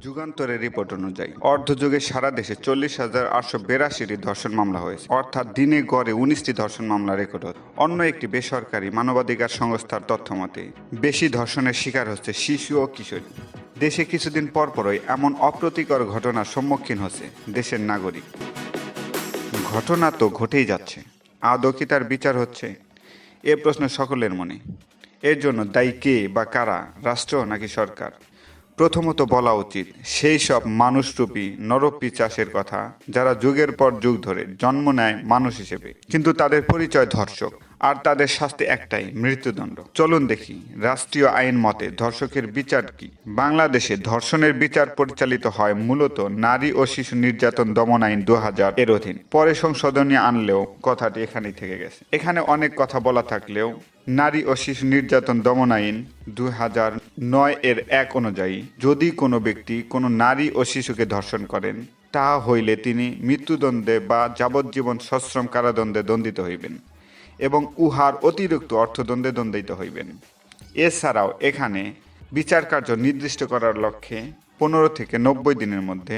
যুগান্তরের report অনুযায়ী অর্ধযুগে সারা দেশে 40,882টি ধর্ষণ মামলা হয়েছে, অর্থাৎ দিনে গড়ে 19টি ধর্ষণ মামলা রেকর্ড হচ্ছে। অন্য একটি বেসরকারি মানবাধিকার সংস্থার তথ্য মতে বেশি ধর্ষণের শিকার হচ্ছে শিশু ও কিশোরী। দেশে কিছুদিন পরপরই এমন অপ্রীতিকর ঘটনার সম্মুখীন হচ্ছে দেশের নাগরিক। ঘটনা তো ঘটেই যাচ্ছে, আদৌ কি তার বিচার হচ্ছে? এ প্রশ্ন সকলের মনে। এর জন্য দায়ী কে বা কারা, রাষ্ট্র নাকি সরকার? প্রথমত বলা উচিত সেই সব মানুষরূপী নরপিশাচের কথা যারা যুগের পর যুগ ধরে জন্ম নেয় মানুষ হিসেবে, কিন্তু তাদের পরিচয় ধর্ষক, আর তাদের শাস্তি একটাই, মৃত্যুদণ্ড। চলুন দেখি রাষ্ট্রীয় আইন মতে ধর্ষকের বিচার কি। বাংলাদেশে ধর্ষণের বিচার পরিচালিত হয় মূলত নারী ও শিশু নির্যাতন দমন আইন 2000 এর অধীন। পরে সংশোধনী আনলেও কথাটি এখানেই থেকে গেছে। এখানে অনেক কথা বলা থাকলেও নারী ও শিশু নির্যাতন দমন আইন 2009 এর 1 অনুযায়ী যদি কোনো ব্যক্তি কোনো নারী ও শিশুকে ধর্ষণ করেন, তাহা হইলে তিনি মৃত্যুদণ্ডে বা যাবজ্জীবন সশ্রম কারাদণ্ডে দণ্ডিত হইবেন এবং উহার অতিরিক্ত অর্থদণ্ডে দণ্ডিত হইবেন। এছাড়াও এখানে বিচার কার্য নির্দিষ্ট করার লক্ষ্যে 15 থেকে 90 দিনের মধ্যে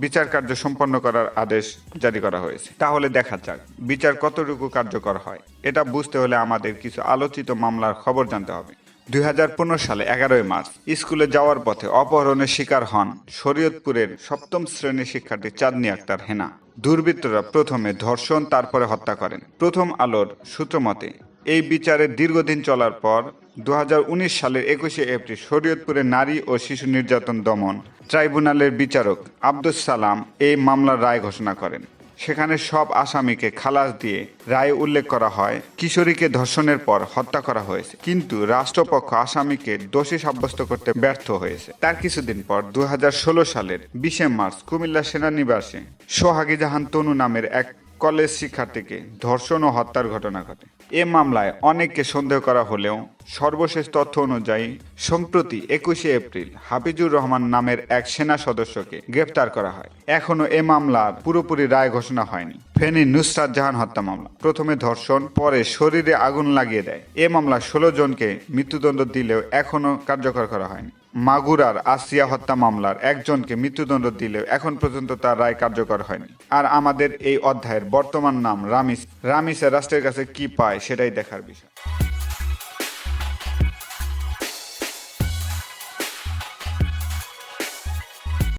বিচার কার্য সম্পন্ন করার আদেশ জারি করা হয়েছে। তাহলে দেখা যাক বিচার কতটুকু কার্যকর হয়। এটা বুঝতে হলে আমাদের কিছু আলোচিত মামলার খবর জানতে হবে। 2015 সালে 11 মার্চ স্কুলে যাওয়ার পথে অপহরণের শিকার হন শরীয়তপুরের 7ম শ্রেণীর শিক্ষার্থী চাঁদনী আক্তার হেনা। দুর্বৃত্তরা প্রথমে ধর্ষণ তারপরে হত্যা করেন। প্রথম আলোর সূত্র মতে এই বিচারের দীর্ঘদিন চলার পর 2019 সালের 21শে এপ্রিল শরীয়তপুরের নারী ও শিশু নির্যাতন দমন ট্রাইব্যুনালের বিচারক আব্দুস সালাম এই মামলার রায় ঘোষণা করেন। সেখানে সব আসামিকে খালাস দিয়ে রায়ে উল্লেখ করা হয় কিশোরীকে ধর্ষণের পর হত্যা করা হয়েছে, কিন্তু রাষ্ট্রপক্ষ আসামিকে দোষী সাব্যস্ত করতে ব্যর্থ হয়েছে। তার কিছুদিন পর 2016 সালের 20শে মার্চ কুমিল্লা সেনানিবাসে সোহাগী জাহান তনু নামের এক কলেজ শিক্ষার্থীকে ধর্ষণ ও হত্যার ঘটনা ঘটে। এ মামলায় অনেককে সন্দেহ করা হলেও সর্বশেষ তথ্য অনুযায়ী সম্প্রতি 21শে এপ্রিল হাফিজুর রহমান নামের এক সেনা সদস্যকে গ্রেফতার করা হয়। এখনো এ মামলার পুরোপুরি রায় ঘোষণা হয়নি। ফেনী নুসরাত জাহান হত্যা মামলা প্রথমে ধর্ষণ, পরে শরীরে আগুন লাগিয়ে দেয়। এ মামলা 16 জনকে মৃত্যুদণ্ড দিলেও এখনো কার্যকর করা হয়নি। মাগুরার আসিয়া হত্যা মামলার একজনকে মৃত্যুদণ্ড দিলেও এখন পর্যন্ত তার রায় কার্যকর হয়নি। আর আমাদের এই অধ্যায়ের বর্তমান নাম রামিস। রামিসে রাষ্ট্রের কাছে কি পায় সেটাই দেখার বিষয়।